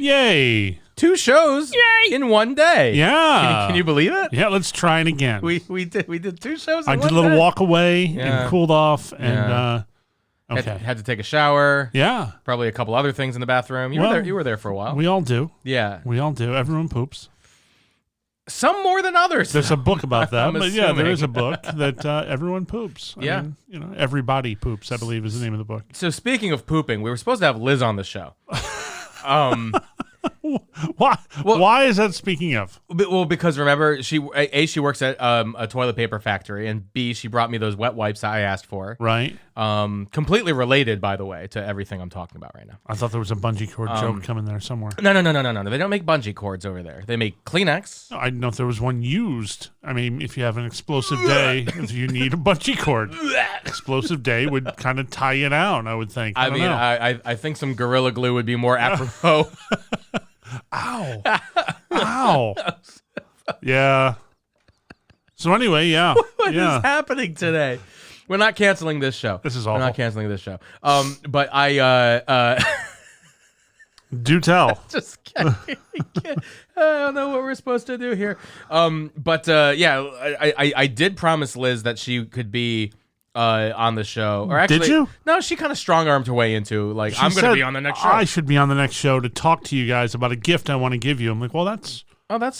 Yay. 2 shows in one day. Yeah. Can you believe it? Yeah, let's try it again. We did 2 shows in I one did a little day. walk away Yeah. and cooled off and okay. Had to take a shower. Yeah. Probably a couple other things in the bathroom. You were there for a while. We all do. Yeah. We all do. Everyone poops. Some more than others. There's a book about that. I'm But yeah, there assuming. is a book that everyone poops. I mean, everybody poops, I believe is the name of the book. So speaking of pooping, we were supposed to have Liz on the show. Why is that speaking of? Well, because remember, she works at a toilet paper factory, and B, she brought me those wet wipes that I asked for. Right. Completely related, by the way, to everything I'm talking about right now. I thought there was a bungee cord joke coming there somewhere. No. They don't make bungee cords over there. They make Kleenex. I didn't know if there was one used. I mean, if you have an explosive day, if you need a bungee cord, explosive day would kind of tie you down, I would think. I don't know. I think some Gorilla Glue would be more apropos. Ow. Ow. Yeah. So anyway, yeah. What is happening today? We're not canceling this show. This is awful. We're not canceling this show. But I Do tell. just can't, I don't know what we're supposed to do here. I did promise Liz that she could be on the show. Or actually, Did you? No, she kind of strong-armed her way into I'm going to be on the next show. I should be on the next show to talk to you guys about a gift I want to give you. I'm like, well, that's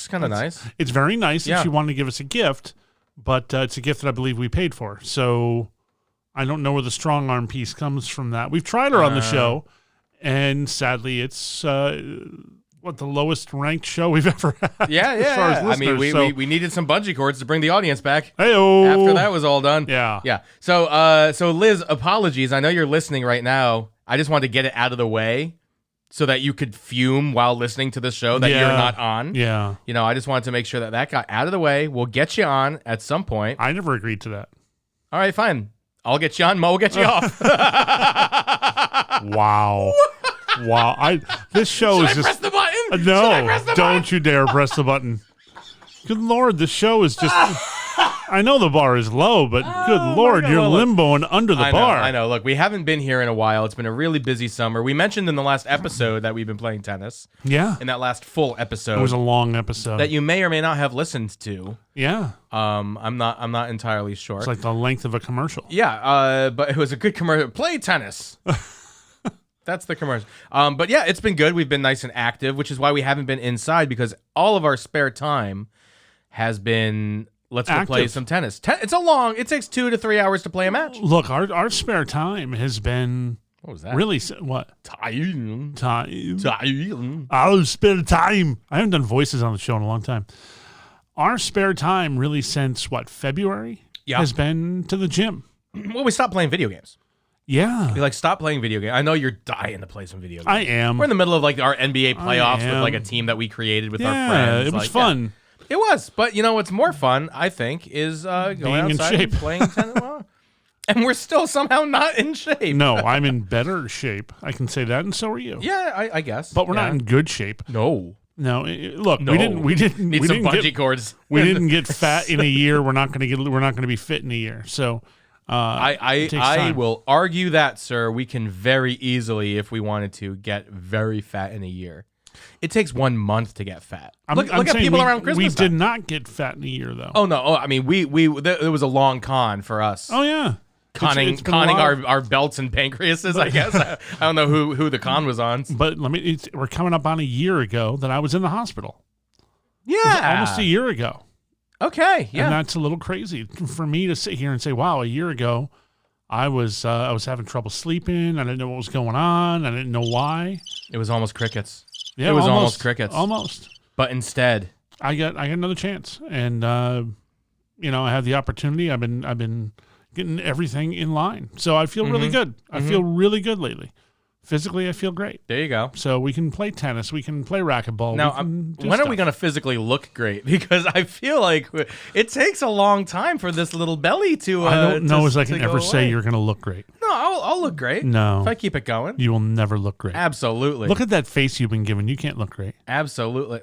kind of nice. It's very nice Yeah. that she wanted to give us a gift, but it's a gift that I believe we paid for. So I don't know where the strong arm piece comes from that. We've tried her on the show, and sadly, it's the lowest ranked show we've ever had. Yeah. as far as I mean, listeners, we needed some bungee cords to bring the audience back. Hey-o. After that was all done. Yeah. Yeah. So Liz, apologies. I know you're listening right now. I just wanted to get it out of the way so that you could fume while listening to the show that you're not on. Yeah. You know, I just wanted to make sure that got out of the way. We'll get you on at some point. I never agreed to that. All right, fine. I'll get you on. Mo will get you off. Wow. Wow. This show is Should I just press the button? Should I no. press the Don't button? you dare press the button. Good Lord, this show is just. I know the bar is low, but good Lord, God. you're Well, look, limboing under the bar. I know. Look, we haven't been here in a while. It's been a really busy summer. We mentioned in the last episode that we've been playing tennis. Yeah. In that last full episode. It was a long episode. that you may or may not have listened to. Yeah. I'm not entirely sure. It's like the length of a commercial. Yeah, but it was a good commercial. Play tennis. That's the commercial. But yeah, it's been good. We've been nice and active, which is why we haven't been inside, because all of our spare time has been let's go play Active. some tennis. It takes 2 to 3 hours to play a match. Look, our spare time has been What was that? really what Time. time. Our spare time. I haven't done voices on the show in a long time. Our spare time really since February Yeah. has been to the gym. Well, we stopped playing video games. Yeah. We stop playing video games. I know you're dying to play some video games. I am. We're in the middle of our NBA playoffs am. with a team that we created with our Yeah, friends. it was fun. It was, but what's more fun, I think, is going Being in outside shape. and playing tennis. And we're still somehow not in shape. No, I'm in better shape. I can say that, and so are you. Yeah, I guess. But we're not in good shape. No. No, look, No. we didn't Need we some didn't bungee get, cords. we didn't get fat in a year. We're not going to be fit in a year. So it I takes time. will argue that, sir. We can very easily, if we wanted to, get very fat in a year. It takes 1 month to get fat. Look at saying people we, around Christmas We time. did not get fat in a year, though. Oh no! I mean, there was a long con for us. Oh yeah, Conning It's been a while. our belts and pancreases, I guess. I don't know who the con was on. But we're coming up on a year ago that I was in the hospital. Yeah. Almost a year ago. Okay, yeah. And that's a little crazy for me to sit here and say, wow, a year ago I was having trouble sleeping. I didn't know what was going on. I didn't know why. It was almost crickets. Yeah, It was almost crickets. Almost. But instead, I got another chance. And I had the opportunity. I've been getting everything in line. So I feel really good. I feel really good lately. Physically, I feel great. there you go. So we can play tennis. We can play racquetball. Now, we can do when are we stuff. going to physically look great? Because I feel like it takes a long time for this little belly to. I don't know as I can to ever go say away. you're going to look great. No, I'll look great. No. If I keep it going. You will never look great. Absolutely. Look at that face you've been given. You can't look great. Absolutely.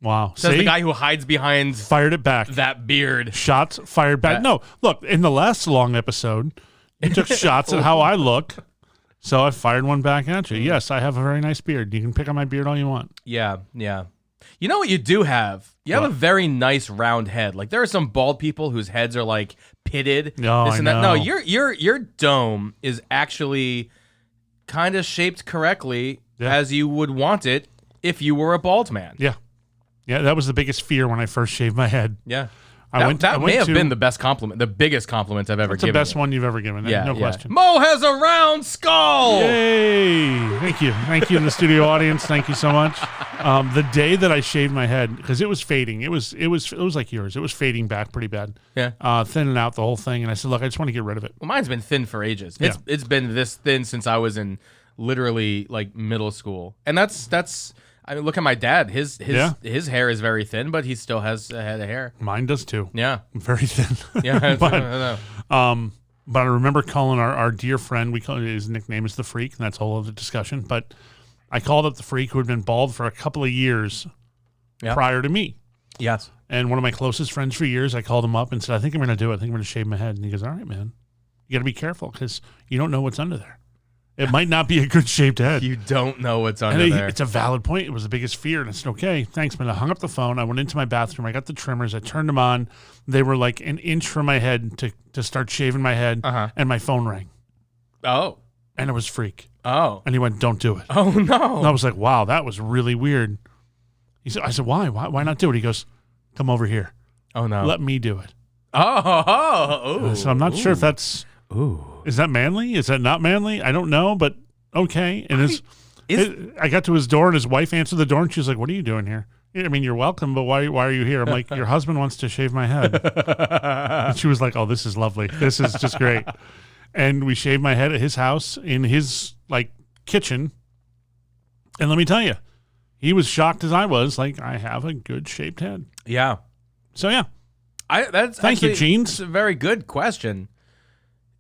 Wow. Says See? the guy who hides behind Fired it back. that beard. Shots fired back. No, look, in the last long episode, you took shots at how I look. So I fired one back at you. Yes, I have a very nice beard. You can pick on my beard all you want. Yeah. You know what you do have? You have What? a very nice round head. Like there are some bald people whose heads are like pitted. No, this I and that. know. No, your dome is actually kind of shaped correctly as you would want it if you were a bald man. Yeah. Yeah, that was the biggest fear when I first shaved my head. Yeah. I went may have to- been the best compliment, the biggest compliment I've ever It's the given. best one you've ever given. Yeah, no question. Mo has a round skull. Yay! Thank you to the studio audience. Thank you so much. The day that I shaved my head, because it was fading, it was like yours. It was fading back pretty bad. Yeah. Thinning out the whole thing, and I said, look, I just want to get rid of it. Well, mine's been thin for ages. Yeah. It's been this thin since I was in literally like middle school, and that's. I mean, look at my dad. His hair is very thin, but he still has a head of hair. Mine does too. Yeah. Very thin. Yeah. but, I know. but I remember calling our dear friend. We call his nickname is the Freak, and that's a whole other discussion. But I called up the Freak, who had been bald for a couple of years prior to me. Yes. And one of my closest friends for years, I called him up and said, I think I'm going to do it. I think I'm going to shave my head. And he goes, all right, man. You got to be careful because you don't know what's under there. It might not be a good shaped head. You don't know what's under And there. it's a valid point. It was the biggest fear. And I said, okay, thanks, man. I hung up the phone. I went into my bathroom. I got the trimmers. I turned them on. They were like an inch from my head to start shaving my head. And my phone rang. Oh. And it was Freak. Oh. And he went, don't do it. Oh, no. And I was like, wow, that was really weird. I said, why? Why not do it? He goes, come over here. Oh, no. Let me do it. Oh. So I'm not sure if that's... Is that manly? Is that not manly? I don't know, but okay. And I got to his door, and his wife answered the door, and she was like, "What are you doing here?" I mean, you're welcome, but why are you here? I'm like, your husband wants to shave my head. And she was like, "Oh, this is lovely. This is just great." And we shaved my head at his house in his like kitchen. And let me tell you, he was shocked as I was. Like, I have a good shaped head. Yeah. So yeah, Thank you, Jeans. That's a very good question.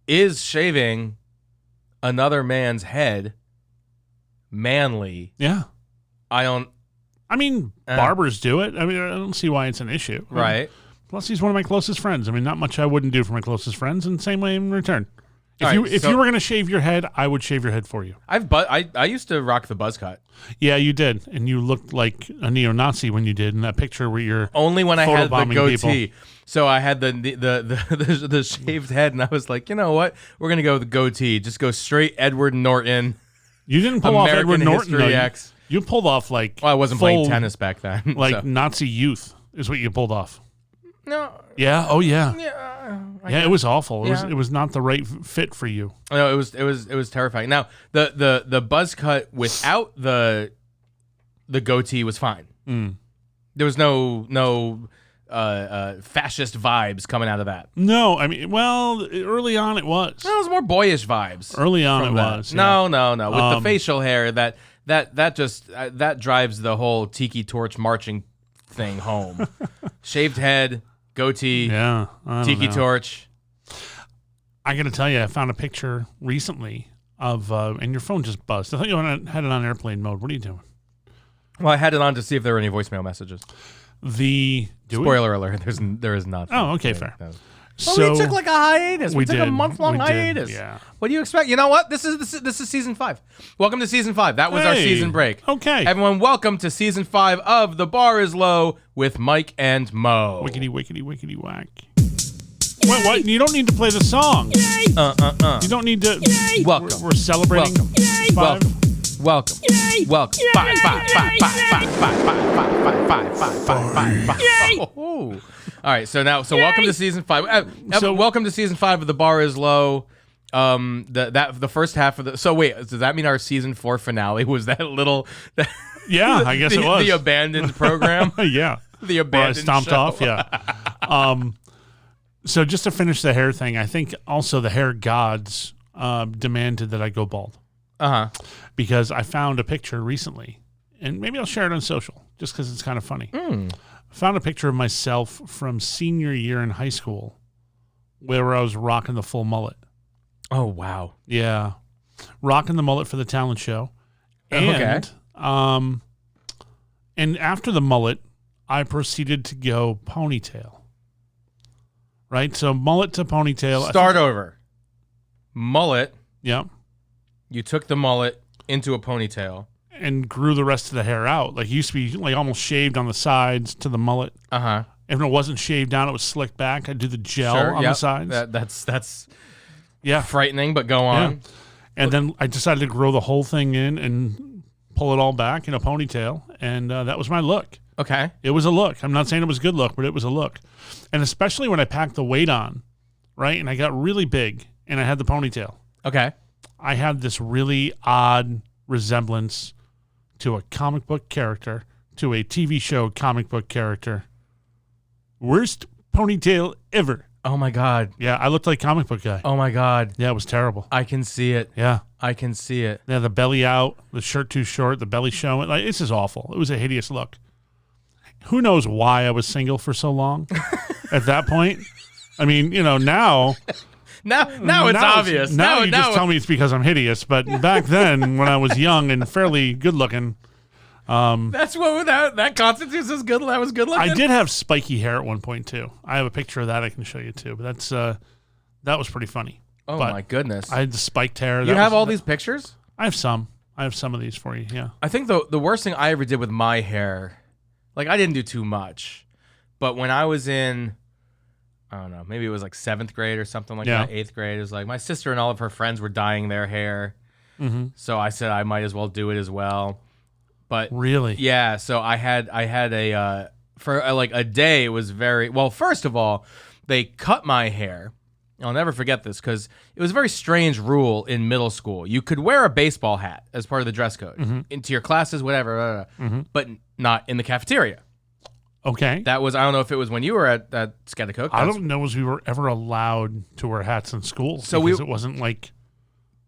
Is shaving another man's head manly? Yeah. I mean, barbers do it. I mean, I don't see why it's an issue. Right. Plus, he's one of my closest friends. I mean, not much I wouldn't do for my closest friends, and same way in return. If you were going to shave your head, I would shave your head for you. I used to rock the buzz cut. Yeah, you did, and you looked like a neo-Nazi when you did in that picture where you're only when I had the photobombing goatee. people. So I had the shaved head, and I was like, you know what? We're gonna go with the goatee. Just go straight Edward Norton. You didn't pull off Edward Norton. History Though. X. You pulled off like I wasn't playing tennis back then. Like so. Nazi youth is what you pulled off. No. Yeah. Oh yeah. Yeah. It was awful. Yeah. It was not the right fit for you. No, it was terrifying. Now the buzz cut without the goatee was fine. There was no fascist vibes coming out of that. No, I mean, well, early on it was. No, it was more boyish vibes. Early on it from that. was. Yeah. No. With the facial hair, that just that drives the whole tiki torch marching thing home. Shaved head, goatee, Yeah. I don't tiki know. torch. I got to tell you, I found a picture recently of, and your phone just buzzed. I thought you had it on airplane mode. What are you doing? Well, I had it on to see if there were any voicemail messages. Spoiler alert: there is not. Oh, okay, fair. No. So Well, we took like a hiatus. We took a did. month-long We did, hiatus. yeah. What do you expect? You know what? This is season 5. Welcome to season 5. That was our Hey, season break. okay. Everyone, welcome to season 5 of The Bar Is Low with Mike and Mo. Wickety, wickety, wickety, whack. What? You don't need to play the song. You don't need to. Welcome. We're celebrating. Welcome. Five. Welcome. Welcome. Five. Oh. All right. So welcome to season 5. Welcome to season 5 of The Bar Is Low. The first half of the. So wait, does that mean our season 4 finale was that little? Yeah, I guess it was the abandoned program. Yeah, The where I abandoned stomped show. off. Yeah. So just to finish the hair thing, I think also the hair gods demanded that I go bald. Because I found a picture recently, and maybe I'll share it on social just because it's kind of funny. I found a picture of myself from senior year in high school where I was rocking the full mullet. Oh wow. Yeah. Rocking the mullet for the talent show. And, and after the mullet, I proceeded to go ponytail. Right? So mullet to ponytail. Start over. Mullet. Yeah. You took the mullet into a ponytail. and grew the rest of the hair out. Like it used to be like almost shaved on the sides to the mullet. Uh-huh. If it wasn't shaved down, it was slicked back. I'd do the gel on yep. the sides. That's yeah. frightening, but go on. And then I decided to grow the whole thing in and pull it all back in a ponytail. And that was my look. Okay. It was a look. I'm not saying it was a good look, but it was a look. And especially when I packed the weight on, right? And I got really big and I had the ponytail. Okay. I had this really odd resemblance to a comic book character, to a TV show comic book character. Worst ponytail ever. Oh my God. Yeah, I looked like comic book guy. Oh my God. Yeah, it was terrible. I can see it. Yeah. I can see it. Yeah, the belly out, the shirt too short, the belly showing. Like, this is awful. It was a hideous look. Who knows why I was single for so long at that point? I mean, you know, now it's obvious. Now you just tell me it's because I'm hideous. But back then, when I was young and fairly good looking, that's what that constitutes as good. That was good looking. I did have spiky hair at one point too. I have a picture of that I can show you too. But that's that was pretty funny. Oh but my goodness! I had the spiked hair. You have all these pictures? I have some. I have some of these for you. Yeah. I think the worst thing I ever did with my hair, like I didn't do too much, but when I was in, I don't know, maybe it was like 7th grade or something like that, 8th grade, it was like my sister and all of her friends were dyeing their hair. Mm-hmm. So I said I might as well do it as well. But really, yeah. So I had a for like a day. It was very well. First of all, they cut my hair. I'll never forget this because it was a very strange rule in middle school. You could wear a baseball hat as part of the dress code into your classes, whatever, but not in the cafeteria. Okay. That was, I don't know if it was when you were at Schaghticoke. I don't know as we were ever allowed to wear hats in school. So because it wasn't like,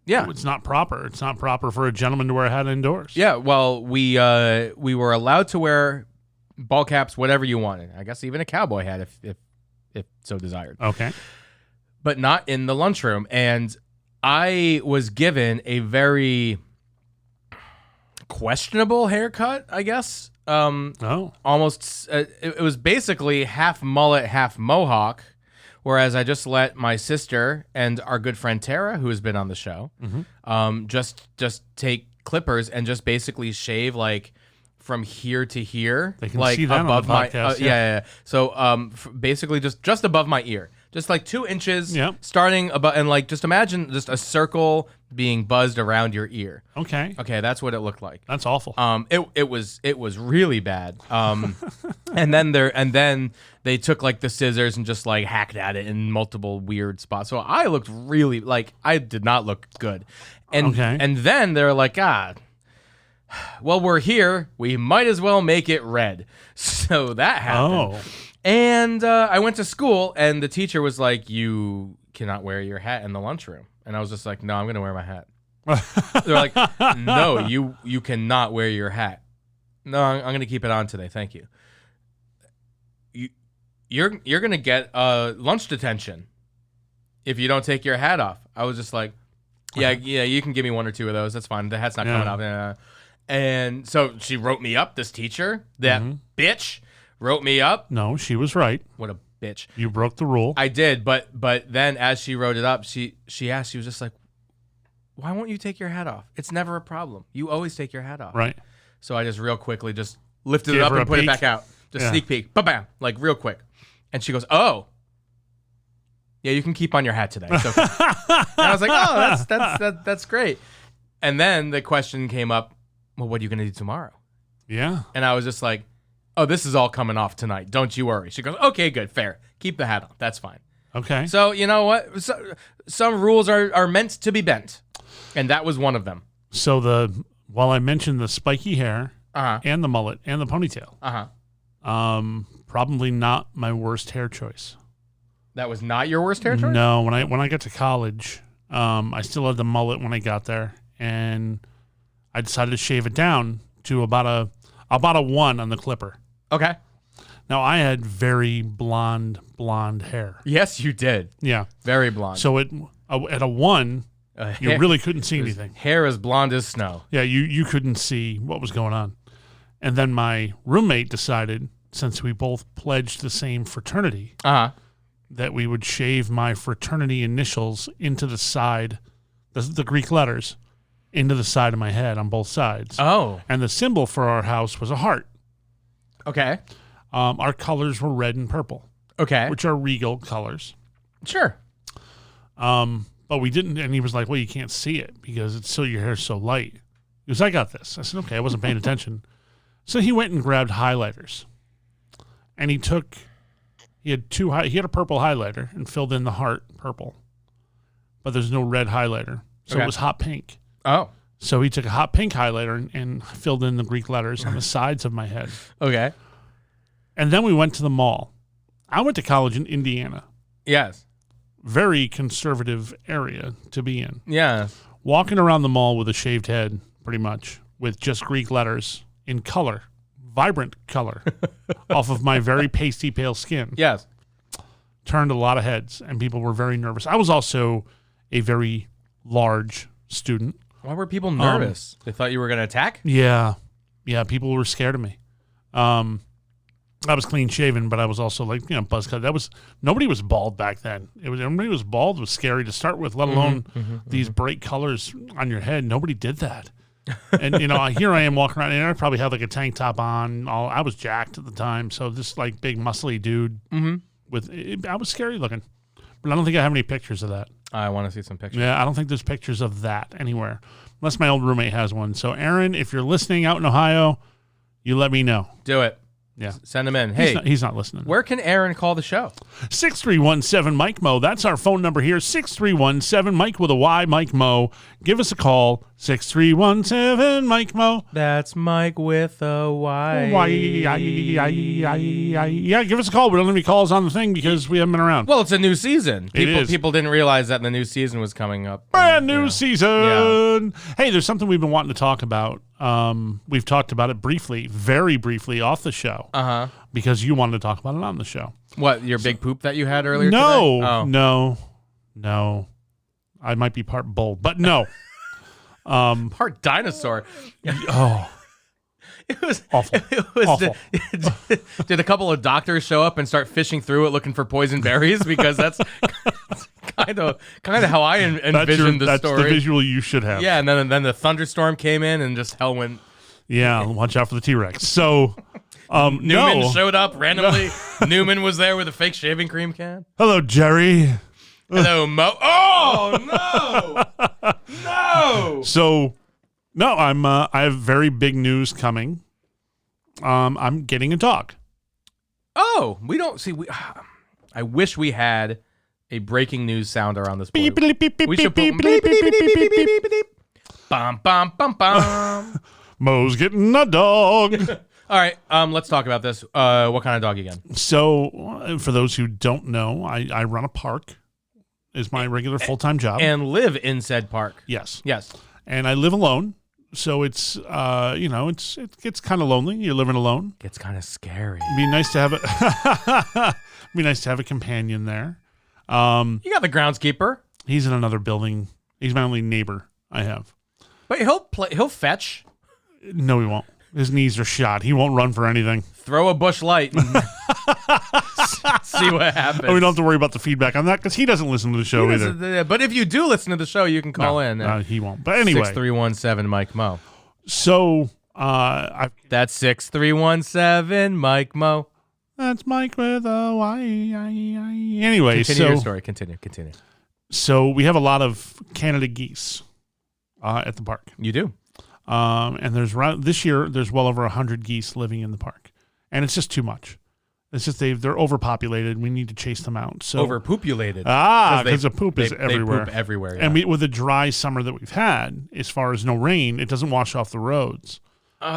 it's not proper. It's not proper for a gentleman to wear a hat indoors. Yeah, well, we were allowed to wear ball caps, whatever you wanted. I guess even a cowboy hat if so desired. Okay. But not in the lunchroom. And I was given a very questionable haircut, I guess. Almost, it was basically half mullet, half mohawk. Whereas I just let my sister and our good friend Tara, who has been on the show, just take clippers and just basically shave like from here to here, They can like see that above on the podcast, yeah. So basically just above my ear, just like 2 inches, starting above, and like just imagine just a circle being buzzed around your ear. Okay. That's what it looked like. That's awful. It was really bad. and then they took like the scissors and just like hacked at it in multiple weird spots. So I looked really like I did not look good. And then they're like, well, we're here. We might as well make it red. So that happened. Oh. And I went to school, and the teacher was like, you cannot wear your hat in the lunchroom. And I was just like, no, I'm going to wear my hat. They're like, no, you cannot wear your hat. No, I'm going to keep it on today. Thank you. You're going to get lunch detention if you don't take your hat off. I was just like, yeah, you can give me 1 or 2 of those. That's fine. The hat's not coming off. And so she wrote me up, this teacher, that bitch wrote me up. No, she was right. What a bitch. You broke the rule. I did, but then as she wrote it up, she asked, she was just like, why won't you take your hat off? It's never a problem. You always take your hat off. Right. So I just real quickly just lifted Gave it up her and a put it peek. back out. Just sneak peek. Ba-bam. Like real quick. And she goes, oh. Yeah, you can keep on your hat today. It's okay. And I was like, oh, that's great. And then the question came up, well, what are you going to do tomorrow? Yeah. And I was just like, oh, this is all coming off tonight. Don't you worry. She goes, okay, good, fair. Keep the hat on. That's fine. Okay. So, you know what? Some rules are meant to be bent. And that was one of them. So while I mentioned the spiky hair and the mullet and the ponytail, probably not my worst hair choice. That was not your worst hair choice? No, when I got to college, I still had the mullet when I got there, and I decided to shave it down to about a 1 on the clipper. Okay. Now I had very blonde hair. Yes, you did. Yeah. Very blonde. So at a 1, you really couldn't see anything. Hair as blonde as snow. Yeah, you couldn't see what was going on. And then my roommate decided, since we both pledged the same fraternity, that we would shave my fraternity initials into the side, the Greek letters, into the side of my head on both sides. Oh. And the symbol for our house was a heart. Okay. Our colors were red and purple, Okay. which are regal colors. Sure. But we didn't, and he was like, well, you can't see it because it's your hair's so light. He goes, I got this. I said, okay, I wasn't paying attention. So he went and grabbed highlighters. And he had a purple highlighter and filled in the heart purple. But there's no red highlighter. So it was hot pink. Oh. So he took a hot pink highlighter and filled in the Greek letters on the sides of my head. Okay. And then we went to the mall. I went to college in Indiana. Yes. Very conservative area to be in. Yeah. Walking around the mall with a shaved head, pretty much, with just Greek letters in color, vibrant color, off of my very pasty pale skin. Yes. Turned a lot of heads, and people were very nervous. I was also a very large student. Why were people nervous? They thought you were going to attack? Yeah. Yeah, people were scared of me. I was clean shaven, but I was also buzz cut. Nobody was bald back then. Everybody was bald. It was scary to start with, let alone these bright colors on your head. Nobody did that. And here I am walking around, and I probably had like a tank top on. I was jacked at the time, so this like big muscly dude I was scary looking. But I don't think I have any pictures of that. I want to see some pictures. Yeah, I don't think there's pictures of that anywhere, unless my old roommate has one. So Aaron, if you're listening out in Ohio, you let me know. Do it. Yeah. Send them in. Hey, he's not listening. Where can Aaron call the show? 6317 Mike Mo. That's our phone number here. 6317 Mike with a Y, Mike Mo. Give us a call. 6317 Mike Mo. That's Mike with a Y. Yeah, give us a call. We don't have any calls on the thing because we haven't been around. Well, it's a new season. is. People didn't realize that the new season was coming up. Brand new season. Yeah. Hey, there's something we've been wanting to talk about. We've talked about it briefly, very briefly off the show. Because you wanted to talk about it on the show. What, your big poop that you had earlier today? No. I might be part bull, but no. Part dinosaur. Oh. It was awful. Awful. Did a couple of doctors show up and start fishing through it looking for poison berries? Because that's kind of how I envisioned the story. That's the visual you should have. Yeah, and then the thunderstorm came in and just hell went. Yeah, watch out for the T-Rex. So Newman showed up randomly. Newman was there with a fake shaving cream can. Hello, Jerry. Hello, Mo. Oh no, no. So, no, I have very big news coming. I'm getting a dog. Oh, we don't see. I wish we had a breaking news sounder on this board. We should put bum bum bum bum. Mo's getting a dog. All right, let's talk about this. What kind of dog again? So, for those who don't know, I run a park. Is my regular full-time job. And live in said park. Yes. Yes. And I live alone. So it's, it gets kind of lonely. You're living alone. Gets kind of scary. It'd be nice to have a companion there. You got the groundskeeper. He's in another building. He's my only neighbor I have. But he'll fetch. No, he won't. His knees are shot. He won't run for anything. Throw a bush light and see what happens. Oh, we don't have to worry about the feedback on that because he doesn't listen to the show either. But if you do listen to the show, you can call in. He won't. But anyway. 6317 Mike Mo. So, that's 6317 Mike Mo. That's Mike with a Y. Anyway, Continue your story. Continue. So we have a lot of Canada geese at the park. You do. And this year there's well over 100 geese living in the park, and it's just too much. It's just they're overpopulated. We need to chase them out. So overpopulated. Because the poop is everywhere. They poop everywhere. Yeah. And with the dry summer that we've had, as far as no rain, it doesn't wash off the roads.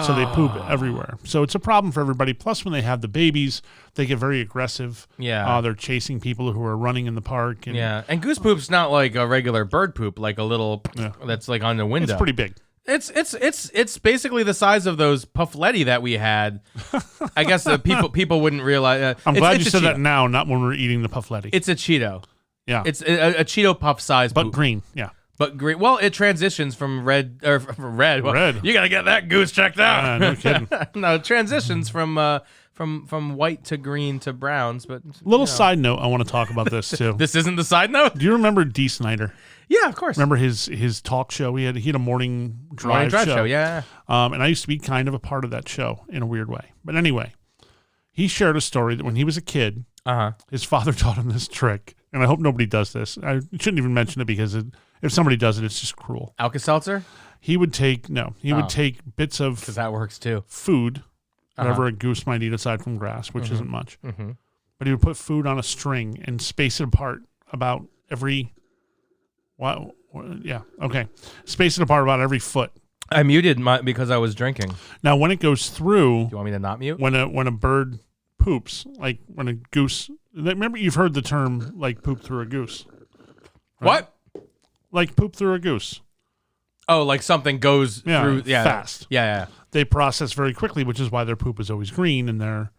So they poop everywhere. So it's a problem for everybody. Plus, when they have the babies, they get very aggressive. Yeah. They're chasing people who are running in the park. And, and goose poop's not like a regular bird poop, like a little that's like on the window. It's pretty big. It's basically the size of those Puffletti that we had. I guess the people wouldn't realize. I'm glad you said that now, not when we're eating the Puffletti. It's a Cheeto. Yeah. It's a Cheeto puff size, but poop. green. Yeah. But green. Well, it transitions from red or from red. Well, red. You gotta get that goose checked out. No kidding. No, it transitions from from white to green to browns. But Little side note, I want to talk about this too. This isn't the side note. Do you remember Dee Snider? Yeah, of course. Remember his talk show? He had a morning drive show. Yeah. And I used to be kind of a part of that show in a weird way. But anyway, he shared a story that when he was a kid, his father taught him this trick. And I hope nobody does this. I shouldn't even mention it because if somebody does it, it's just cruel. Alka-Seltzer? He would take bits of Because that works too. food, whatever a goose might eat aside from grass, which isn't much. But he would put food on a string and space it apart about every... Wow. Yeah. Okay. Space it apart about every foot. I muted because I was drinking. Now, when it goes through... Do you want me to not mute? When a bird poops, like when a goose... Remember, you've heard the term, like, poop through a goose. Right? What? Like poop through a goose. Oh, like something goes through... Yeah, fast. Yeah. They process very quickly, which is why their poop is always green, and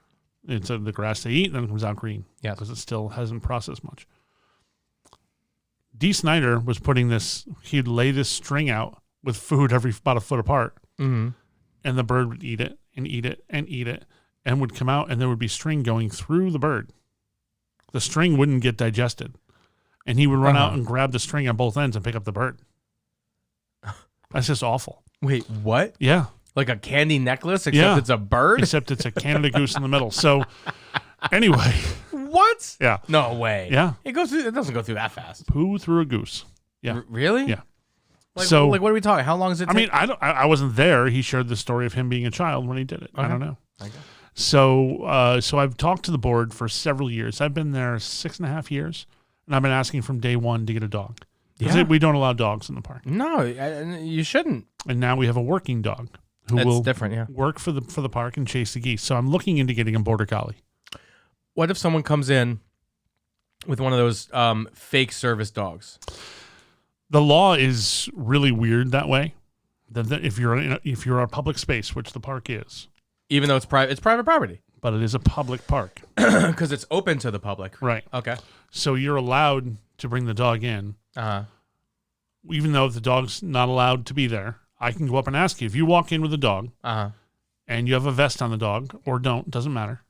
it's the grass they eat, and then it comes out green. Yeah. Because it still hasn't processed much. Dee Snider was putting this... He'd lay this string out with food about a foot apart, and the bird would eat it, and eat it, and eat it, and would come out, and there would be string going through the bird. The string wouldn't get digested. And he would run out and grab the string on both ends and pick up the bird. That's just awful. Wait, what? Yeah. Like a candy necklace, except it's a bird? Except it's a Canada goose in the middle. So, anyway. What? Yeah. No way. Yeah. It doesn't go through that fast. Poo through a goose. Yeah. Really? Yeah. Like what are we talking? How long is it take? I mean, I wasn't there. He shared the story of him being a child when he did it. Okay. I don't know. Okay. So I've talked to the board for several years. I've been there 6.5 years, and I've been asking from day one to get a dog. Because we don't allow dogs in the park. No, you shouldn't. And now we have a working dog who That's will different, yeah. work for the park and chase the geese. So I'm looking into getting a border collie. What if someone comes in with one of those fake service dogs? The law is really weird that way. That if you're a public space, which the park is, even though it's private property, but it is a public park because it's open to the public. Right. Okay. So you're allowed to bring the dog in, even though the dog's not allowed to be there. I can go up and ask you if you walk in with a dog, and you have a vest on the dog or don't, doesn't matter.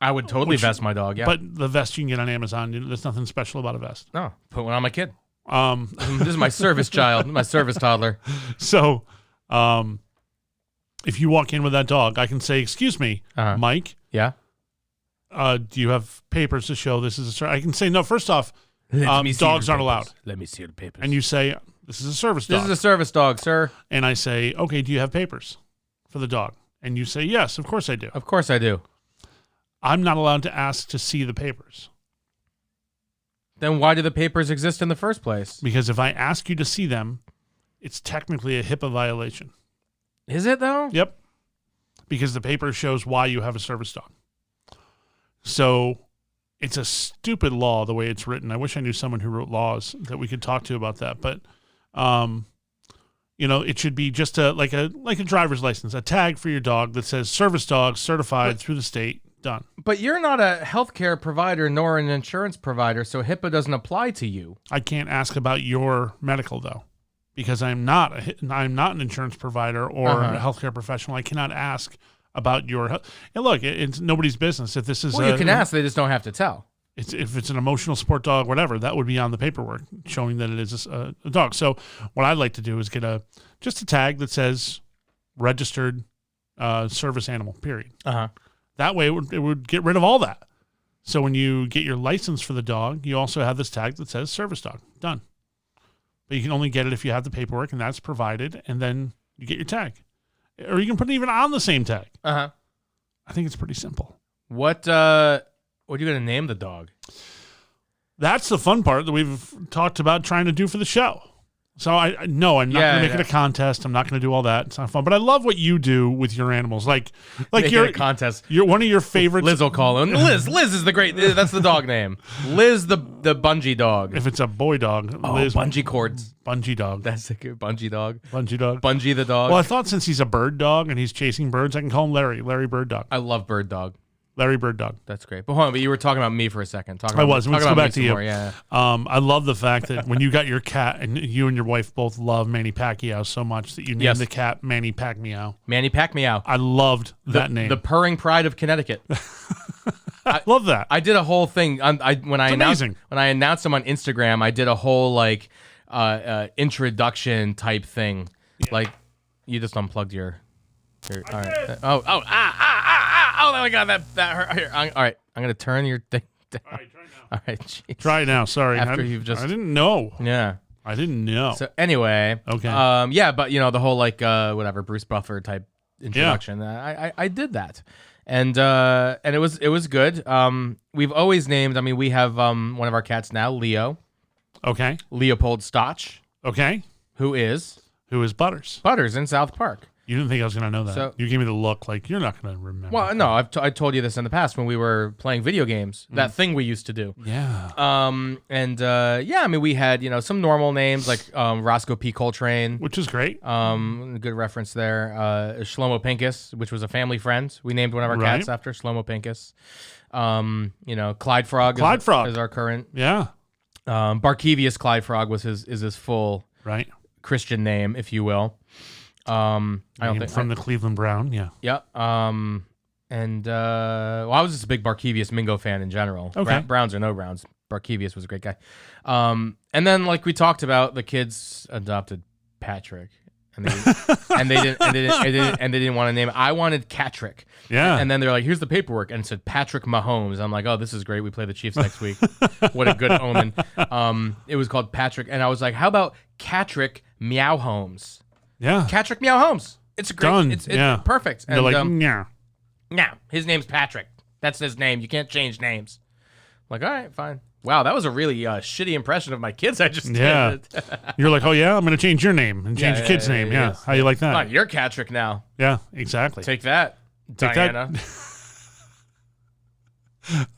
I would totally vest my dog. Yeah. But the vest you can get on Amazon. There's nothing special about a vest. No, put one on my kid. This is my service child, my service toddler. So, if you walk in with that dog, I can say, "Excuse me, Mike. Yeah. Do you have papers to show this is a?" I can say, "No." First off, dogs aren't allowed. Let me see the papers. And you say, "This is a service dog." This is a service dog, sir. And I say, "Okay, do you have papers for the dog?" And you say, "Yes, of course I do." Of course I do. I'm not allowed to ask to see the papers. Then why do the papers exist in the first place? Because if I ask you to see them, it's technically a HIPAA violation. Is it though? Yep. Because the paper shows why you have a service dog. So it's a stupid law the way it's written. I wish I knew someone who wrote laws that we could talk to about that. But, it should be just like a driver's license, a tag for your dog that says service dog certified through the state. Done. But you're not a healthcare provider nor an insurance provider, so HIPAA doesn't apply to you. I can't ask about your medical though, because I'm not an insurance provider or a healthcare professional. I cannot ask about your health. And look, it's nobody's business if this is. Well, you can ask; they just don't have to tell. If it's an emotional support dog, whatever, that would be on the paperwork showing that it is a dog. So what I'd like to do is get just a tag that says registered service animal. Period. That way, it would get rid of all that. So when you get your license for the dog, you also have this tag that says service dog. Done. But you can only get it if you have the paperwork, and that's provided, and then you get your tag. Or you can put it even on the same tag. I think it's pretty simple. What are you going to name the dog? That's the fun part that we've talked about trying to do for the show. So I'm not going to make it a contest. I'm not going to do all that. It's not fun. But I love what you do with your animals. Like you're a contest. You're one of your favorites. Liz will call him. Liz is the great. That's the dog name. Liz the bungee dog. If it's a boy dog, Liz bungee cords. Bungee dog. That's a good bungee dog. Bungee dog. Bungee the dog. Well, I thought since he's a bird dog and he's chasing birds, I can call him Larry. Larry Bird Dog. I love Bird Dog. Larry Bird Dog. That's great. But hold on, but you were talking about me for a second. I was. Let's go back to you. More. Yeah. I love the fact that when you got your cat, and you and your wife both love Manny Pacquiao so much that you named the cat Manny Pacquiao. Manny Pacquiao. I loved that name. The purring pride of Connecticut. I love that. I did a whole thing when I announced him on Instagram. I did a whole like introduction type thing. Yeah. Like you just unplugged your all right. Oh my God, that hurt. Here, all right, I'm gonna turn your thing down. All right, try now. All right, geez. Try it now. Sorry, I didn't know. Yeah, I didn't know. So anyway, okay. Yeah, but the whole like whatever Bruce Buffer type introduction. Yeah. I did that, and it was good. We've always named. I mean, we have one of our cats now, Leo. Okay. Leopold Stotch. Okay. Who is Butters? Butters in South Park. You didn't think I was going to know that. So, you gave me the look like you're not going to remember. Well, no, I told you this in the past when we were playing video games. That thing we used to do. Yeah. I mean, we had, some normal names like Roscoe P. Coltrane. Which is great. Good reference there. Shlomo Pincus, which was a family friend. We named one of our cats after Shlomo Pincus. Clyde Frog is our current. Yeah. Barkevius Clyde Frog was his full Christian name, if you will. I don't think from the Cleveland Brown, yeah. Yeah. I was just a big Barkevius Mingo fan in general. Okay. Browns or no Browns, Barkevius was a great guy. And then like we talked about, the kids adopted Patrick, and they didn't want to name it. I wanted Catrick. Yeah. And then they're like, here's the paperwork, and it said Patrick Mahomes. I'm like, oh, this is great. We play the Chiefs next week. What a good omen. It was called Patrick, and I was like, how about Catrick Meow Holmes? Yeah. Catrick Meow Holmes. It's a great. Done. It's yeah. perfect. And they're like, yeah. No, his name's Patrick. That's his name. You can't change names. I'm like, all right, fine. Wow, that was a really shitty impression of my kids I just did. You're like, oh, yeah, I'm going to change your name and change your kid's name. Yeah. Yes. How you like that? Come on, you're Catrick now. Yeah, exactly. Take that, Diana.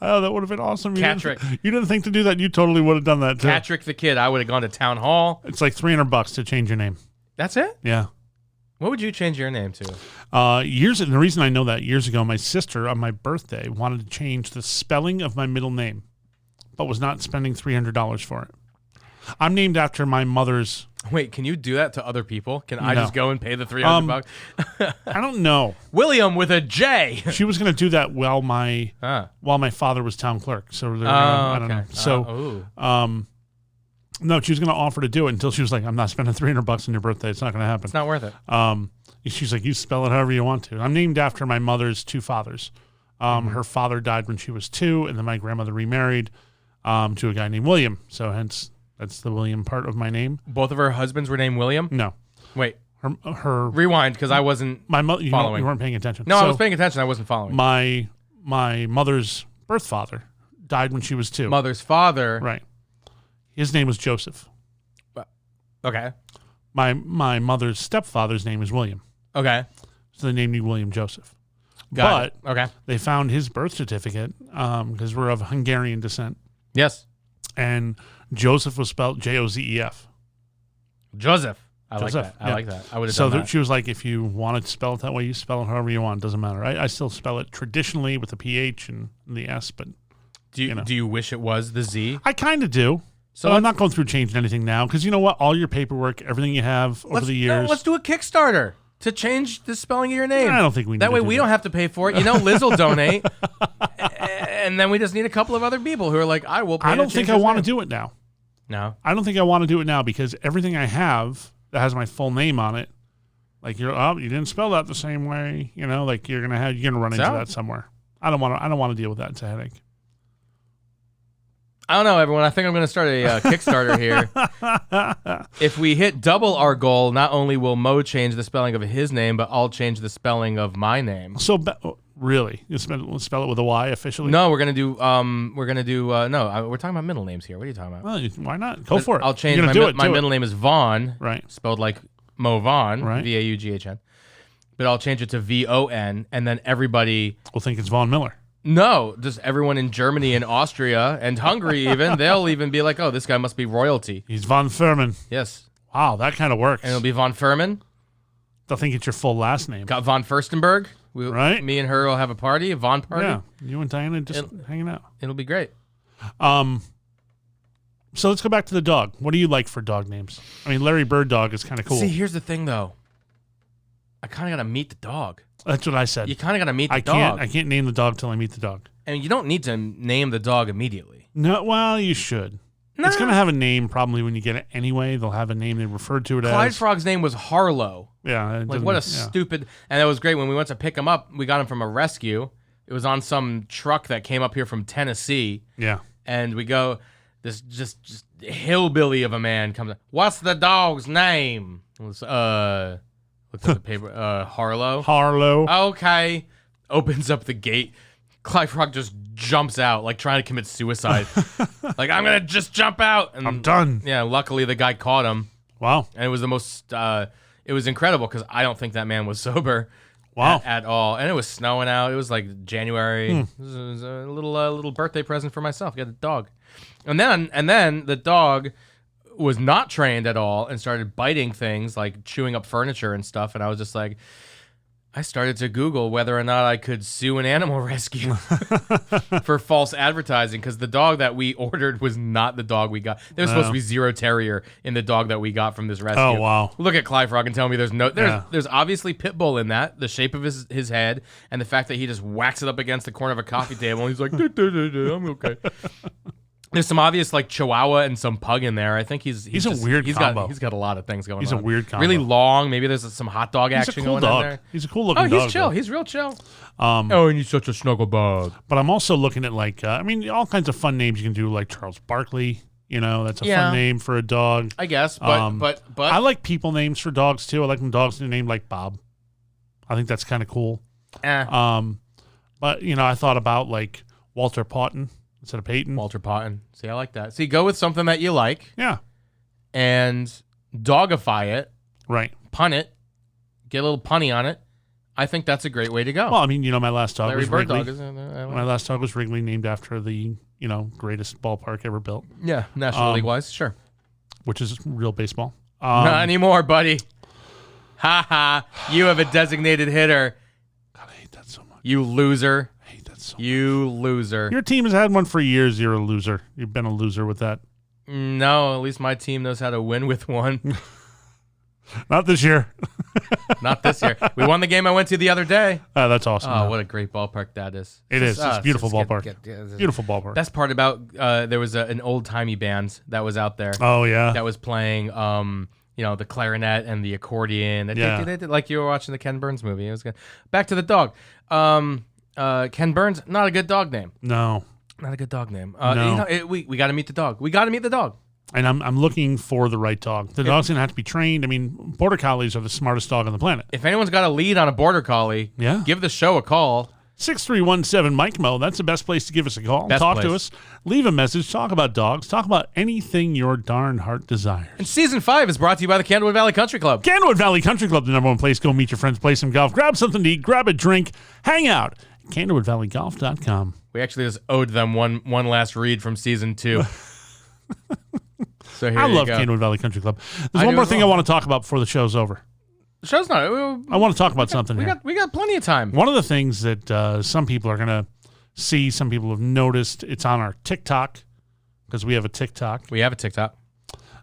Oh, that would have been awesome. Catrick. You didn't think to do that. You totally would have done that, too. Catrick the kid. I would have gone to town hall. It's like $300 to change your name. That's it? Yeah. What would you change your name to? And the reason I know that, years ago, my sister on my birthday wanted to change the spelling of my middle name, but was not spending $300 for it. I'm named after my mother's. Wait, can you do that to other people? Can I just go and pay the $300? I don't know. William with a J. She was going to do that while my father was town clerk. So I don't know. So no, she was going to offer to do it until she was like, I'm not spending $300 on your birthday. It's not going to happen. It's not worth it. She's like, you spell it however you want to. I'm named after my mother's two fathers. Her father died when she was 2, and then my grandmother remarried to a guy named William. So hence, that's the William part of my name. Both of her husbands were named William? No. Wait. Her rewind, because I wasn't following. You weren't paying attention. No, I was paying attention. I wasn't following. My mother's birth father died when she was 2. Mother's father. Right. His name was Joseph. Okay. My mother's stepfather's name is William. Okay. So they named me William Joseph. Got it. Okay. They found his birth certificate because we're of Hungarian descent. Yes. And Joseph was spelled Joseph. Joseph. I like that. I like that. I would have done that. She was like, if you wanted to spell it that way, you spell it however you want. It doesn't matter. I still spell it traditionally with the PH and the S, but do you wish it was the Z? I kind of do. So I'm not going through changing anything now because you know what? All your paperwork, everything you have over the years. No, let's do a Kickstarter to change the spelling of your name. I don't think we need that way to do we don't have to pay for it. Liz will donate, and then we just need a couple of other people who are like, I will pay. I don't think I want to do it now. No, I don't think I want to do it now because everything I have that has my full name on it, like you didn't spell that the same way. Like you're gonna run into that somewhere. I don't want to deal with that. It's a headache. I don't know, everyone. I think I'm going to start a Kickstarter here. If we hit double our goal, not only will Mo change the spelling of his name, but I'll change the spelling of my name. So, really? You spell it with a Y officially? No, we're going to do, we're talking about middle names here. What are you talking about? Well, why not? Go for it. I'll change my middle name is Vaughn. Right. Spelled like Mo Vaughn. Right. Vaughn. But I'll change it to VON, and then everybody will think it's Von Miller. No, just everyone in Germany and Austria and Hungary even, they'll even be like, oh, this guy must be royalty. He's Von Furman. Yes. Wow, that kind of works. And it'll be Von Furman. They'll think it's your full last name. Got Von Furstenberg. Right? Me and her will have a party, a Vaughn party. Yeah, you and Diana just hanging out. It'll be great. So let's go back to the dog. What do you like for dog names? I mean, Larry Bird Dog is kind of cool. See, here's the thing, though. I kind of got to meet the dog. That's what I said. You kind of got to meet the dog. I can't name the dog till I meet the dog. And you don't need to name the dog immediately. No, well, you should. Nah. It's going to have a name probably when you get it anyway. They'll have a name they refer to it Clyde as. Frog's name was Harlow. Yeah. Like, what a stupid... And it was great. When we went to pick him up, we got him from a rescue. It was on some truck that came up here from Tennessee. Yeah. And we go... This just hillbilly of a man comes up. What's the dog's name? It was, looked at the paper. Harlow. Harlow. Okay. Opens up the gate. Clyde Frog just jumps out, like trying to commit suicide. Like, I'm going to just jump out. And I'm done. Yeah, luckily the guy caught him. Wow. And it was the most, it was incredible because I don't think that man was sober. Wow. At all. And it was snowing out. It was like January. It was a little birthday present for myself. I got a dog. And then the dog was not trained at all and started biting things, like chewing up furniture and stuff. And I was just like, I started to Google whether or not I could sue an animal rescue for false advertising because the dog that we ordered was not the dog we got. There was supposed to be Zero Terrier in the dog that we got from this rescue. Oh, wow. Look at Clyde Frog and tell me there's obviously pit bull in that, the shape of his head, and the fact that he just whacks it up against the corner of a coffee table and he's like, I'm okay. There's some obvious like Chihuahua and some pug in there. I think he's a weird combo. He's got a lot of things going on. He's a weird combo. Really long. Maybe there's some hot dog action cool going dog. on there. He's a cool looking dog. Oh, he's chill. Though. He's real chill. And he's such a snuggle bug. But I'm also looking at like, I mean, all kinds of fun names you can do, like Charles Barkley. You know, that's a fun name for a dog. I guess, but I like people names for dogs too. I like when dogs are named like Bob. I think that's kind of cool. But you know, I thought about like Walter Pawton instead of Peyton. Walter Pawton. See, I like that. See, go with something that you like. Yeah. And dogify it. Right. Pun it. Get a little punny on it. I think that's a great way to go. Well, I mean, you know, my last dog Larry was Bird Wrigley. Dog, My last dog was Wrigley, named after the, you know, greatest ballpark ever built. Yeah, National League wise, sure. Which is real baseball. Not anymore, buddy. Ha ha. You have a designated hitter. God, I hate that so much. You loser. I hate that so You loser. Your team has had one for years. You're a loser. You've been a loser with that. No, at least my team knows how to win with one. Not this year. Not this year. We won the game I went to the other day. That's awesome. Oh, what a great ballpark that is. It is. It's a beautiful ballpark. Beautiful. Beautiful ballpark. Best part about there was an old-timey band that was out there. Oh, yeah. That was playing you know, the clarinet and the accordion. They did like you were watching the Ken Burns movie. It was good. Back to the dog. Ken Burns, not a good dog name. No. Not a good dog name. No. You know, we got to meet the dog. We got to meet the dog. And I'm looking for the right dog. The dog's going to have to be trained. I mean, Border Collies are the smartest dog on the planet. If anyone's got a lead on a Border Collie, give the show a call. 6317 Mike Mo. That's the best place to give us a call. Best Talk place. to us. Leave a message. Talk about dogs. Talk about anything your darn heart desires. And Season 5 is brought to you by the Candlewood Valley Country Club. Candlewood Valley Country Club, the #1 place. Go meet your friends, play some golf, grab something to eat, grab a drink, hang out. CandlewoodValleyGolf.com. We actually just owed them one last read from Season 2. So here I you love go. Candlewood Valley Country Club. I There's one do more as thing well. I want to talk about before the show's over. The show's not. I want to talk about something here. We got plenty of time. One of the things that some people are going to see, some people have noticed, it's on our TikTok, because we have a TikTok. We have a TikTok.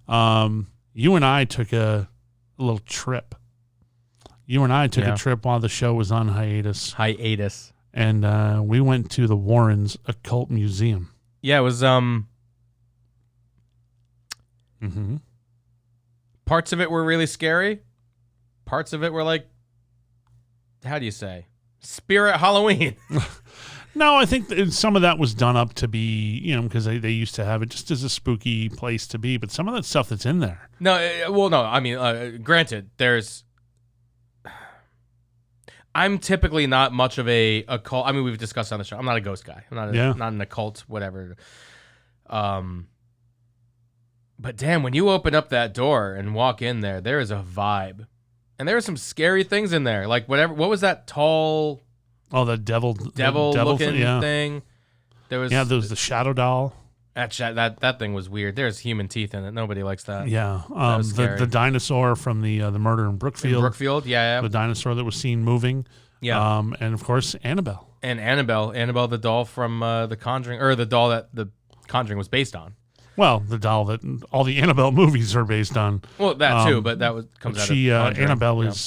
You and I took a little trip. You and I took a trip while the show was on hiatus. And we went to the Warrens Occult Museum. Yeah, it was parts of it were really scary. Parts of it were like, how do you say? Spirit Halloween. No, I think some of that was done up to be, you know, because they used to have it just as a spooky place to be. But some of that stuff that's in there. No, I mean, granted, I'm typically not much of a occult. I mean, we've discussed on the show. I'm not a ghost guy. I'm not an occult, whatever. But damn, when you open up that door and walk in there, there is a vibe. And there are some scary things in there. Like what was that tall Oh, the devil looking thing. thing? There was the shadow doll. That thing was weird. There's human teeth in it. Nobody likes that. Yeah. That was scary. The dinosaur from the murder in Brookfield. Yeah. The dinosaur that was seen moving. Yeah. And of course, Annabelle. And Annabelle the doll from The Conjuring, or the doll that The Conjuring was based on. Well, the doll that all the Annabelle movies are based on. Well, that too, but that comes out of Conjuring. Annabelle is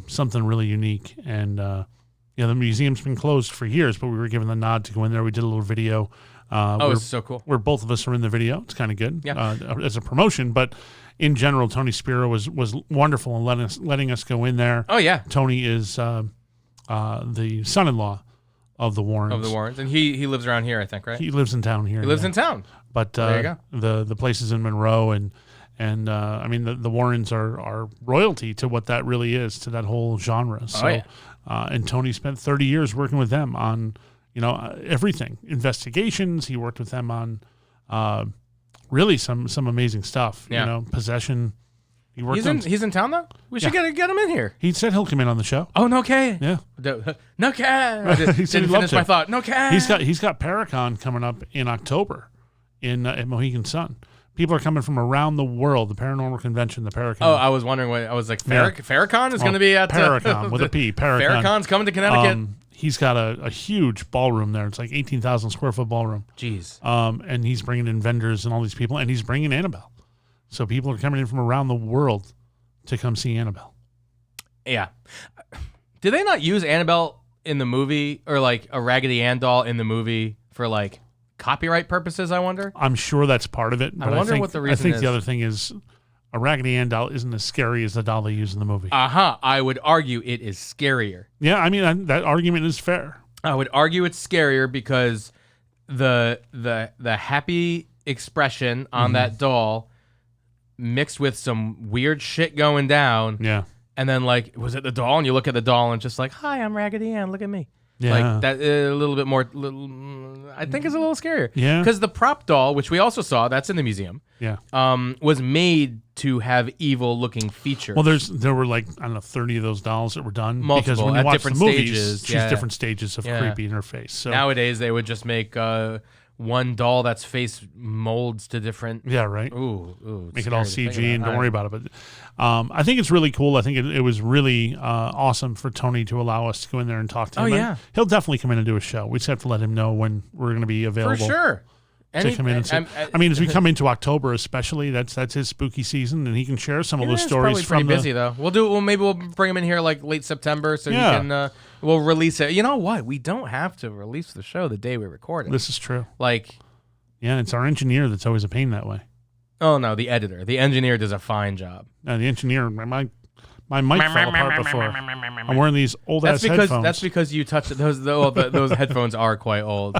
something really unique. And, the museum's been closed for years, but we were given the nod to go in there. We did a little video. It's so cool. Where both of us are in the video. It's kind of good as a promotion. But in general, Tony Spiro was wonderful in letting us go in there. Oh, yeah. Tony is the son-in-law of the Warrens. And he lives around here, I think, right? He lives in town here. He lives in town. But there you go. The place is in Monroe, and I mean the Warrens are royalty to what that really is, to that whole genre. So, and Tony spent 30 years working with them on everything, investigations. He worked with them on really some amazing stuff. Yeah. Possession. He's in town though. We should get him in here. He said he'll come in on the show. Oh, no, okay. Yeah. No, okay. He said Didn't finish my thought. No, okay. He's got Paracon coming up in October at Mohegan Sun. People are coming from around the world. The Paranormal Convention, the Paracon. Oh, I was wondering I was like, Farrakhan is going to be at Paracon with a P. Paracon. Farrakhan's coming to Connecticut. He's got a huge ballroom there. It's like 18,000 square foot ballroom. Jeez. And he's bringing in vendors and all these people, and he's bringing Annabelle. So people are coming in from around the world to come see Annabelle. Yeah. Did they not use Annabelle in the movie, or like a Raggedy Ann doll in the movie for like copyright purposes, I wonder? I'm sure that's part of it. But I wonder what the reason is. I think the other thing is a Raggedy Ann doll isn't as scary as the doll they use in the movie. I would argue it is scarier. Yeah, I mean, that argument is fair. I would argue it's scarier because the happy expression on that doll mixed with some weird shit going down. Yeah. And then, like, was it the doll? And you look at the doll and it's just like, hi, I'm Raggedy Ann. Look at me. Yeah. Like, that a little bit more, I think is a little scarier. Yeah. Because the prop doll, which we also saw, that's in the museum, was made to have evil-looking features. Well, there were like, I don't know, 30 of those dolls that were done. Multiple, because when you at watch different the movies, stages. she's different stages of creepy in her face. So nowadays, they would just make one doll that's face molds to different. Yeah, right. Ooh, make it all CG and don't worry about it. But I think it's really cool. I think it was really awesome for Tony to allow us to go in there and talk to him. Oh, yeah. He'll definitely come in and do a show. We just have to let him know when we're going to be available. For sure. To come in and see. I mean, as we come into October, especially, that's his spooky season, and he can share some of those stories. Probably pretty busy though. Maybe we'll bring him in here like late September, so he can. We'll release it. You know what? We don't have to release the show the day we record it. This is true. Like, yeah, it's our engineer that's always a pain that way. Oh no, the editor, the engineer does a fine job. The engineer, my mic fell apart before. I'm wearing these old ass headphones. That's because you touched those. Those headphones are quite old.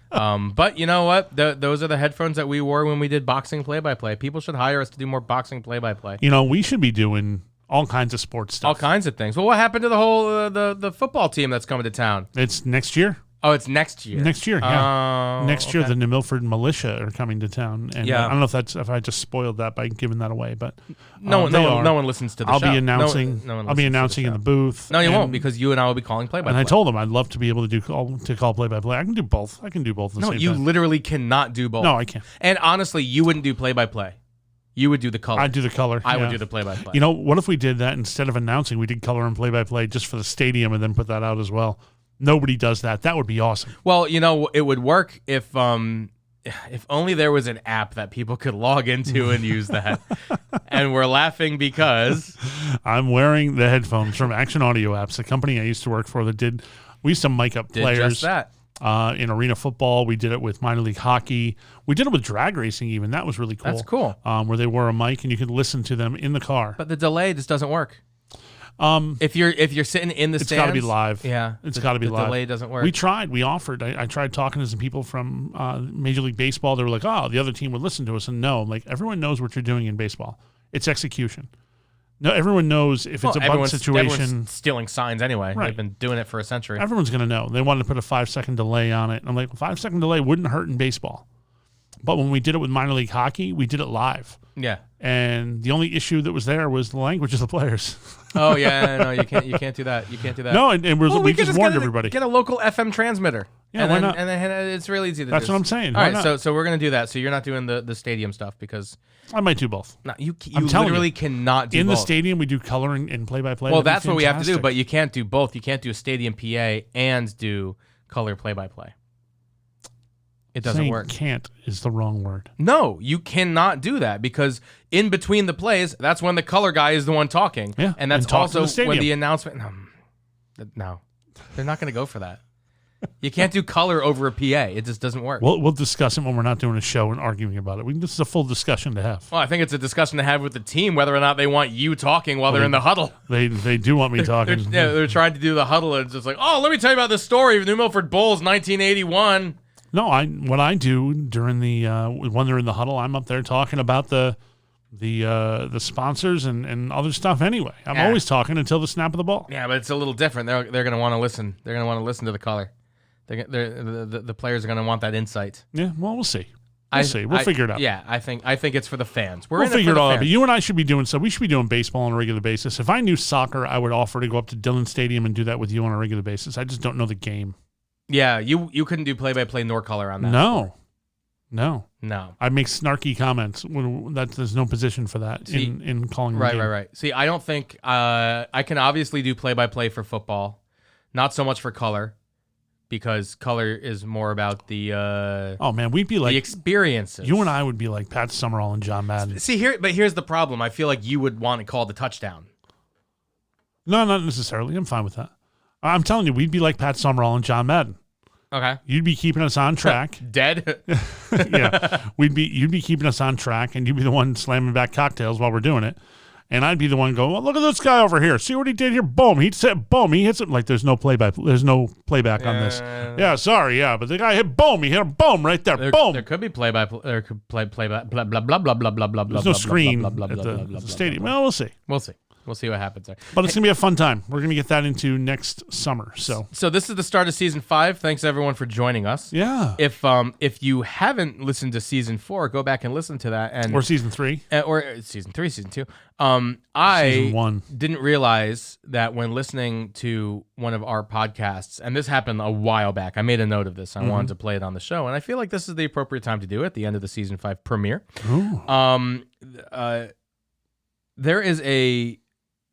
But you know what? Those are the headphones that we wore when we did boxing play-by-play. People should hire us to do more boxing play-by-play. We should be doing all kinds of sports stuff. All kinds of things. Well, what happened to the whole the football team that's coming to town? It's next year. Oh, it's next year. Next year, yeah. Next year, okay. the New Milford Militia are coming to town, and I don't know if I just spoiled that by giving that away, but no one listens to the show. I'll be announcing. I'll be announcing in the booth. No, you won't, because you and I will be calling play-by-play. And I told them I'd love to be able to call play-by-play. I can do both. At the same time. You literally cannot do both. No, I can't. And honestly, you wouldn't do play-by-play. You would do the color. I'd do the color. I would do the play-by-play. What if we did that instead of announcing? We did color and play-by-play just for the stadium, and then put that out as well. Nobody does that. That would be awesome. Well, it would work if only there was an app that people could log into and use that. And we're laughing because I'm wearing the headphones from Action Audio Apps, a company I used to work for we used to mic up players. Just that. In arena football, we did it with minor league hockey. We did it with drag racing even. That was really cool. That's cool. Where they wore a mic and you could listen to them in the car. But the delay just doesn't work. If you're sitting in the stands, it's got to be live. Yeah, it's got to be live. The delay doesn't work. We tried. We offered. I tried talking to some people from Major League Baseball. They were like, "Oh, the other team would listen to us." And no, like everyone knows what you're doing in baseball. It's execution. No, everyone knows if it's a bunt situation. Everyone's stealing signs anyway. Right. They've been doing it for a century. Everyone's going to know. They wanted to put a 5-second delay on it. And I'm like, 5-second delay wouldn't hurt in baseball. But when we did it with minor league hockey, we did it live. Yeah. And the only issue that was there was the language of the players. Oh yeah, no, you can't do that. You can't do that. No, and we just warned everybody. Get a local FM transmitter. Yeah, and why then, not? And then it's real easy to do. That's what I'm saying. All Why right, not? so we're gonna do that. So you're not doing the stadium stuff because I might do both. no, you I'm telling literally you, cannot do in the both. stadium, we do coloring and play-by-play. Well, That'd be that's what we have to do, fantastic. but you can't do both. You can't do a stadium PA and do color play-by-play. It doesn't Saying work. can't is the wrong word. No, you cannot do that because in between the plays, that's when the color guy is the one talking. Yeah, and that's and talk to also the stadium. when the announcement. No, they're not going to go for that. You can't do color over a PA. It just doesn't work. We'll discuss it when we're not doing a show and arguing about it. This is a full discussion to have. Well, I think it's a discussion to have with the team whether or not they want you talking while they're in the huddle. They do want me talking. They're trying to do the huddle and it's just like, oh, let me tell you about this story of New Milford Bulls 1981. No, what I do during the when they're in the huddle, I'm up there talking about the sponsors and other stuff. Anyway, I'm Yeah. always talking until the snap of the ball. Yeah, but it's a little different. They're going to want to listen. They're going to want to listen to the color. The players are going to want that insight. Yeah, well, we'll see. We'll see. We'll figure it out. Yeah, I think it's for the fans. We'll figure it all out. But you and I should be doing so. We should be doing baseball on a regular basis. If I knew soccer, I would offer to go up to Dillon Stadium and do that with you on a regular basis. I just don't know the game. Yeah, you couldn't do play-by-play nor color on that. No. No. I make snarky comments. There's no position for that in calling the game. Right. See, I don't think I can obviously do play-by-play for football, not so much for color, because color is more about the Oh man, we'd be like the experiences. You and I would be like Pat Summerall and John Madden. See here's the problem. I feel like you would want to call the touchdown. No, not necessarily. I'm fine with that. I'm telling you, we'd be like Pat Summerall and John Madden. Okay. You'd be keeping us on track. Dead. Yeah, you'd be keeping us on track, and you'd be the one slamming back cocktails while we're doing it, and I'd be the one going, well, "Look at this guy over here. See what he did here? Boom! He said boom. He hits it like there's no playback on this. Yeah, sorry, yeah, but the guy hit boom. He hit a boom right there. Boom. There could be play-by-play. There could play blah blah blah blah blah blah blah blah. There's no screen at the stadium. Well, we'll see. We'll see what happens there. But it's going to be a fun time. We're going to get that into next summer. So this is the start of season 5. Thanks everyone for joining us. yeah. If you haven't listened to season 4, go back and listen to that. Or season 3. Or season 3, season 2. I Season 1. didn't realize that when listening to one of our podcasts, and this happened a while back, I made a note of this. I wanted to play it on the show, and I feel like this is the appropriate time to do it at the end of the season 5 premiere. Ooh. There is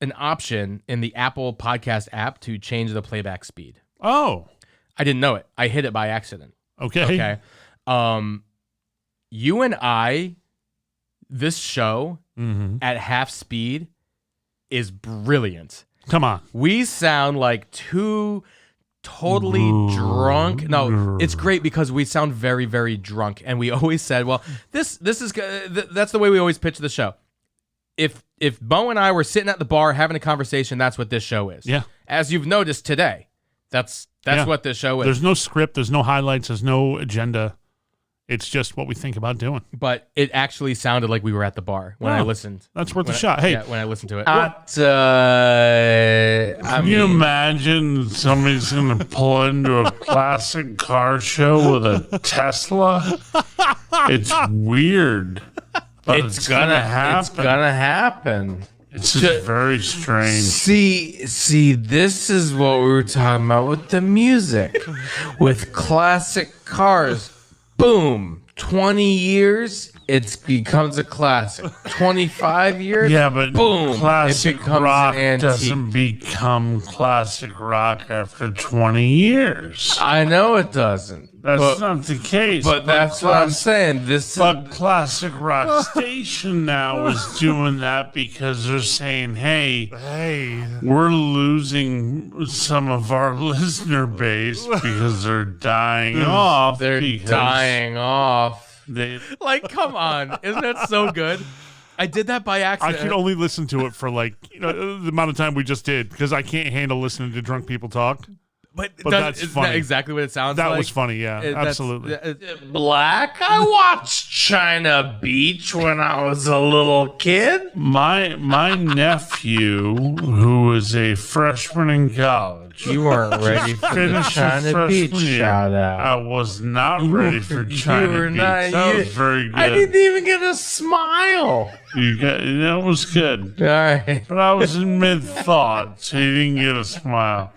an option in the Apple Podcast app to change the playback speed. Oh. I didn't know it. I hit it by accident. Okay. You and I, this show Mm-hmm. at half speed is brilliant. Come on. We sound like two totally drunk. No, it's great because we sound very, very drunk. And we always said, well, this is that's the way we always pitch the show. If Bo and I were sitting at the bar having a conversation, that's what this show is. Yeah. As you've noticed today, that's what this show is. There's no script. There's no highlights. There's no agenda. It's just what we think about doing. But it actually sounded like we were at the bar when I listened. That's worth a shot. Hey, when I listened to it. can you imagine somebody's going to pull into a classic car show with a Tesla? It's weird. But it's gonna happen. It's gonna happen. It's just very strange. See, this is what we were talking about with the music. With classic cars. Boom. 20 years, it becomes a classic. 25 years, Yeah, but boom, classic it becomes rock an antique. doesn't become classic rock after 20 years. I know it doesn't. That's not the case. But that's what I'm saying. But Classic Rock Station now is doing that because they're saying, hey, we're losing some of our listener base because they're dying off. They're dying off. Like, come on. Isn't that so good? I did that by I accident. can only listen to it for the amount of time we just did because I can't handle listening to drunk people talk. But that's isn't funny. that exactly what it sounds like? That was funny, yeah, That's- absolutely. Black, I watched China Beach when I was a little kid. My nephew, who is a freshman in college, You weren't ready for the finished his China freshman Beach year. shout out. I was not ready for China were Beach. not- That you- was very good. I didn't even get a smile. That was good. All right. But I was in mid-thought, so you didn't get a smile.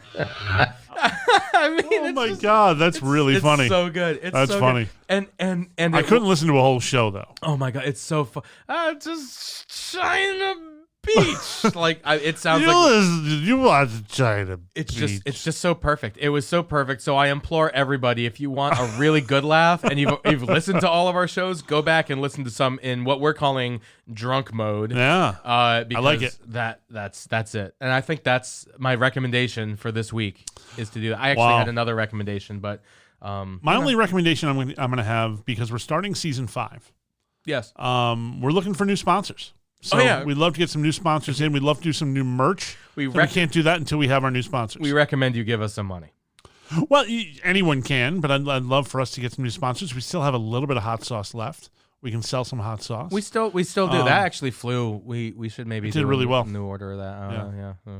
I mean, Oh it's my just- God, that's really it's funny. so good. It's That's so funny. Good. And I couldn't listen to a whole show though. Oh my God, it's so fun. Just China Beach. Like it sounds like You watch China. it's Beach. just so perfect. It was so perfect. So I implore everybody, if you want a really good laugh and you've listened to all of our shows, go back and listen to some in what we're calling drunk mode. Yeah. Because like it. That's it. And I think that's my recommendation for this week is to do that. I actually Wow. had another recommendation, but My only recommendation I'm going to have, because we're starting season 5. yes. We're looking for new sponsors. So yeah. we'd love to get some new sponsors in. We'd love to do some new merch. We We can't do that until we have our new sponsors. We recommend you give us some money. Well, anyone can, but I'd love for us to get some new sponsors. We still have a little bit of hot sauce left. We can sell some hot sauce. We still do. That actually flew. We should maybe did do really well. a new order of that. Yeah.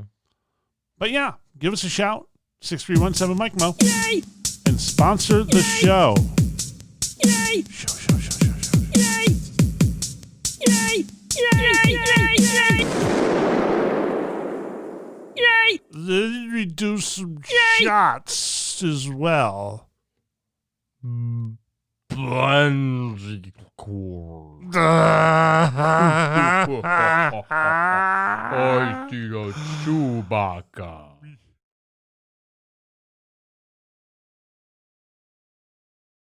But yeah, give us a shout. 6317 Mike Mo. Yay! And sponsor the show. Yay! Show. Yay! Yay! Then we do some shots as well. Bungee cord. I see a Chewbacca.